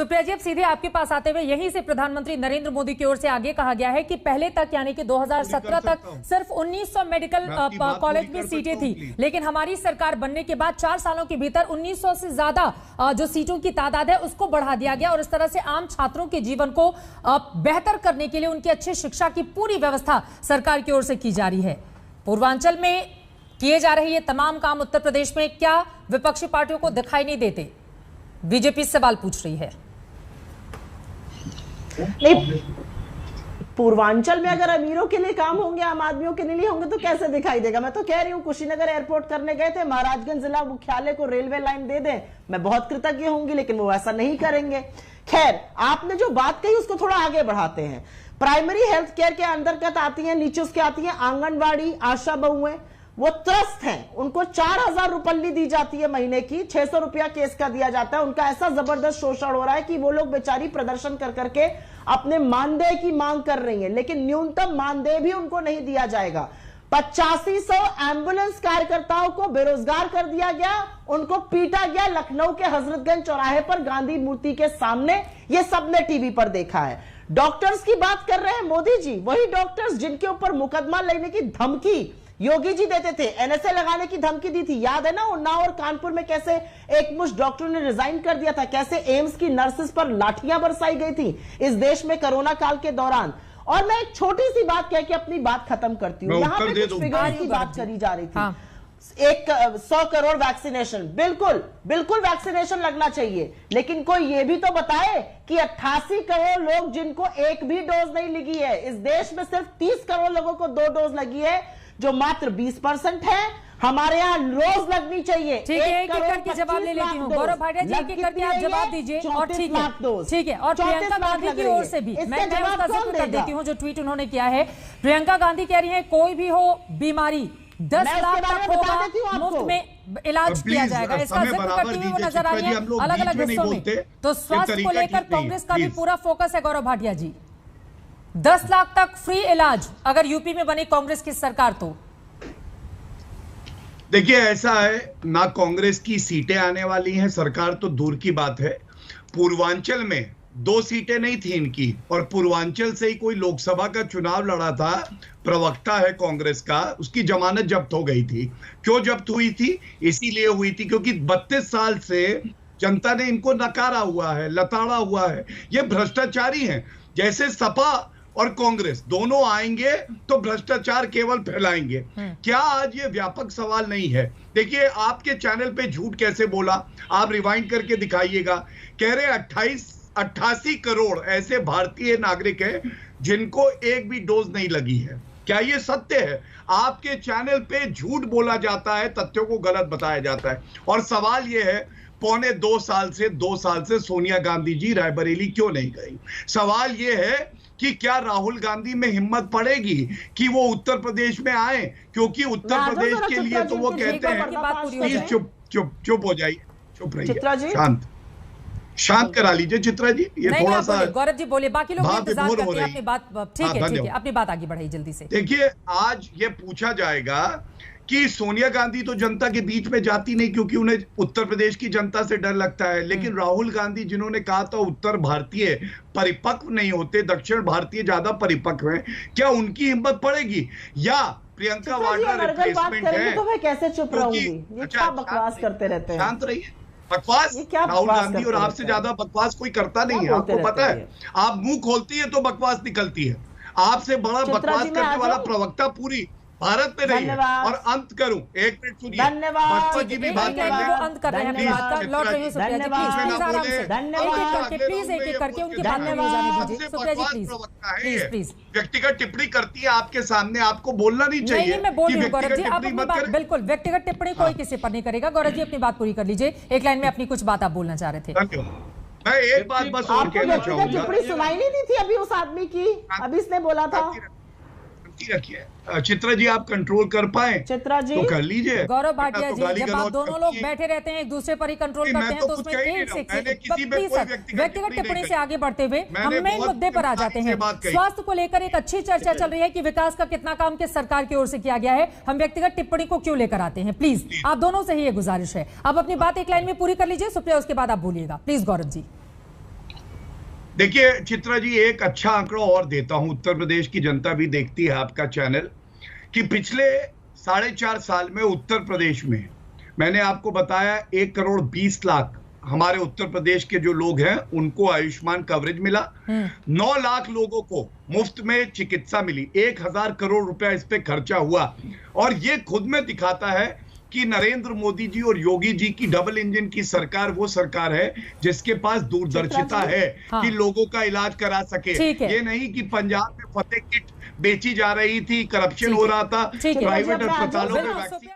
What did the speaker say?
सुप्रिया जी, अब सीधे आपके पास आते हुए यहीं से प्रधानमंत्री नरेंद्र मोदी की ओर से आगे कहा गया है कि पहले तक यानी कि 2017 तक सिर्फ 1900 मेडिकल कॉलेज में सीटें थी, लेकिन हमारी सरकार बनने के बाद 4 सालों के भीतर 1900 से ज्यादा जो सीटों की तादाद है उसको बढ़ा दिया गया और इस तरह से आम छात्रों के जीवन को बेहतर करने के लिए उनकी अच्छी शिक्षा की पूरी व्यवस्था सरकार की ओर से की जा रही है। पूर्वांचल में किए जा रहे ये तमाम काम उत्तर प्रदेश में क्या विपक्षी पार्टियों को दिखाई नहीं देते? बीजेपी सवाल पूछ रही है। नहीं, पूर्वांचल में अगर अमीरों के लिए काम होंगे, आम आदमियों के लिए होंगे तो कैसे दिखाई देगा? मैं तो कह रही हूँ, कुशीनगर एयरपोर्ट करने गए थे, महाराजगंज जिला मुख्यालय को रेलवे लाइन दे दें, मैं बहुत कृतज्ञ होंगी, लेकिन वो ऐसा नहीं करेंगे। खैर, आपने जो बात कही उसको थोड़ा आगे बढ़ाते हैं। प्राइमरी हेल्थ केयर के अंतर्गत आती है, नीचे उसके आती है आंगनबाड़ी, आशा बहुएं, वो त्रस्त हैं, उनको 4000 रुपये दी जाती है महीने की, 600 रुपया केस का दिया जाता है। उनका ऐसा जबरदस्त शोषण हो रहा है कि वो लोग बेचारी प्रदर्शन कर करके अपने मानदेय की मांग कर रही हैं, लेकिन न्यूनतम मानदेय भी उनको नहीं दिया जाएगा। 8500 एम्बुलेंस कार्यकर्ताओं को बेरोजगार कर दिया गया, उनको पीटा गया लखनऊ के हजरतगंज चौराहे पर गांधी मूर्ति के सामने, ये सबने टीवी पर देखा है। डॉक्टर्स की बात कर रहे हैं मोदी जी, वही डॉक्टर्स जिनके ऊपर मुकदमा लेने की धमकी योगी जी देते थे, एनएसए लगाने की धमकी दी थी, याद है ना? उन्नाव और कानपुर में कैसे एक मुश्त डॉक्टरों ने रिजाइन कर दिया था, कैसे एम्स की नर्सेस पर लाठियां बरसाई गई थी इस देश में कोरोना काल के दौरान। और मैं एक छोटी सी बात कह के अपनी बात खत्म करती हूँ। यहाँ पे कुछ फिगर की बात करी जा रही थी। 100 करोड़ वैक्सीनेशन, बिल्कुल बिल्कुल वैक्सीनेशन लगना चाहिए, लेकिन कोई ये भी तो बताए कि 88 करोड़ लोग जिनको एक भी डोज नहीं लगी है, इस देश में सिर्फ 30 करोड़ लोगों को 2 डोज लगी है, जो मात्र 20% है। हमारे यहाँ रोज लगनी चाहिए। ठीक है, एक एक करके जवाब ले लेती हूँ। गौरव भाटिया जी, एक एक करके आप जवाब दीजिए। और ठीक है, और प्रियंका गांधी की ओर से भी मैं उसका जिक्र कर देती हूँ जो ट्वीट उन्होंने किया है। प्रियंका गांधी कह रही है कोई भी हो बीमारी 10 लाख तक होगा, मुफ्त में इलाज किया जाएगा। इसका जिक्र करती हुई वो नजर आ रही है अलग अलग हिस्सों में। तो स्वास्थ्य को लेकर कांग्रेस का भी पूरा फोकस है। गौरव भाटिया जी, 10 लाख तक फ्री इलाज अगर यूपी में बनी कांग्रेस की सरकार तो? देखिए, ऐसा है ना, कांग्रेस की सीटें आने वाली हैं, सरकार तो दूर की बात है। पूर्वांचल में 2 सीटें नहीं थी इनकी, और पूर्वांचल से ही कोई लोकसभा का चुनाव लड़ा था, प्रवक्ता है कांग्रेस का, उसकी जमानत जब्त हो गई थी। क्यों जब्त हुई थी? इसीलिए हुई थी क्योंकि 32 साल से जनता ने इनको नकारा हुआ है, लताड़ा हुआ है। ये भ्रष्टाचारी हैं। जैसे सपा और कांग्रेस दोनों आएंगे तो भ्रष्टाचार केवल फैलाएंगे। क्या आज ये व्यापक सवाल नहीं है? देखिए, आपके चैनल पे झूठ कैसे बोला, आप रिवाइंड करके दिखाइएगा। कह रहे 88 करोड़ ऐसे भारतीय नागरिक हैं जिनको एक भी डोज नहीं लगी है। क्या ये सत्य है? आपके चैनल पे झूठ बोला जाता है, तथ्यों को गलत बताया जाता है। और सवाल ये है, पौने 2 साल से सोनिया गांधी जी रायबरेली क्यों नहीं गई? सवाल ये है कि क्या राहुल गांधी में हिम्मत पड़ेगी कि वो उत्तर प्रदेश में आए? क्योंकि उत्तर प्रदेश के लिए तो वो कहते हैं प्लीज चुप हो जाइए, चुप रहिए, शांत करा लीजिए चित्रा जी। ये थोड़ा सा गौरव जी बोले, बाकी लोग इंतजार करते हैं अपनी बात। ठीक है, अपनी बात आगे बढ़ाइए जल्दी से। देखिए, आज ये पूछा जाएगा कि सोनिया गांधी तो जनता के बीच में जाती नहीं क्योंकि उन्हें उत्तर प्रदेश की जनता से डर लगता है, लेकिन राहुल गांधी जिन्होंने कहा था उत्तर भारतीय परिपक्व नहीं होते, दक्षिण भारतीय ज्यादा परिपक्व हैं, क्या उनकी हिम्मत पड़ेगी? या प्रियंका वाड्रा रिप्लेसमेंट है? तो मैं कैसे चुप रहूंगी? ये क्या बकवास करते रहते हैं? शांत रहिए। बकवास राहुल गांधी और आपसे ज्यादा बकवास कोई करता नहीं है, आपको पता है। आप मुंह खोलती है तो बकवास निकलती है। आपसे बड़ा बकवास करने वाला प्रवक्ता पूरी भारत में नहीं है। और अंत करूं, 1 मिनट सुनिए, बचपन की भी बात कर वो अंत कर रहे हैं अपनी बात का। लौट रही हूं सुप्रिया जी, प्लीज आराम से, एक एक करके उनकी बात में जाने दीजिए। सुप्रिया जी प्लीज व्यक्तिगत टिप्पणी करती है आपके सामने, आपको बोलना नहीं चाहिए। नहीं, मैं बोल रही हूँ गौरव जी, आप अपनी बात, बिल्कुल व्यक्तिगत टिप्पणी कोई किसी पर नहीं करेगा। गौरव जी अपनी बात पूरी कर लीजिए, एक लाइन में अपनी कुछ बात आप बोलना चाह रहे थे। मैं एक बात बस और कहना चाहूंगा, टिप्पणी सुनाई नहीं दी थी अभी उस आदमी की, अभी इसने बोला था। रखिए चित्रा जी, आप कंट्रोल कर पाए चित्रा जी तो कर लीजिए। गौरव भाटिया जी, जब आप दोनों लोग बैठे रहते हैं एक दूसरे पर ही कंट्रोल करते हैं तो उसमें व्यक्तिगत टिप्पणी से आगे बढ़ते हुए हम मेन मुद्दे पर आ जाते हैं। स्वास्थ्य को लेकर एक अच्छी चर्चा चल रही है कि विकास का कितना काम किस सरकार की ओर से किया गया है, हम व्यक्तिगत टिप्पणी को क्यों लेकर आते हैं? प्लीज आप दोनों से ही ये गुजारिश है, आप अपनी बात एक लाइन में पूरी कर लीजिए। सुप्रिया उसके बाद आप बोलिएगा प्लीज। गौरव जी देखिए चित्रा जी, एक अच्छा आंकड़ा और देता हूं, उत्तर प्रदेश की जनता भी देखती है आपका चैनल, कि पिछले 4.5 साल में उत्तर प्रदेश में मैंने आपको बताया 1,20,00,000 हमारे उत्तर प्रदेश के जो लोग हैं उनको आयुष्मान कवरेज मिला। 9 लाख लोगों को मुफ्त में चिकित्सा मिली। 1,000 करोड़ रुपया इस पे खर्चा हुआ। और ये खुद में दिखाता है कि नरेंद्र मोदी जी और योगी जी की डबल इंजन की सरकार वो सरकार है जिसके पास दूरदर्शिता है कि लोगों का इलाज करा सके। ये नहीं कि पंजाब में फतेह किट बेची जा रही थी, करप्शन हो रहा था, प्राइवेट अस्पतालों में वैक्सीन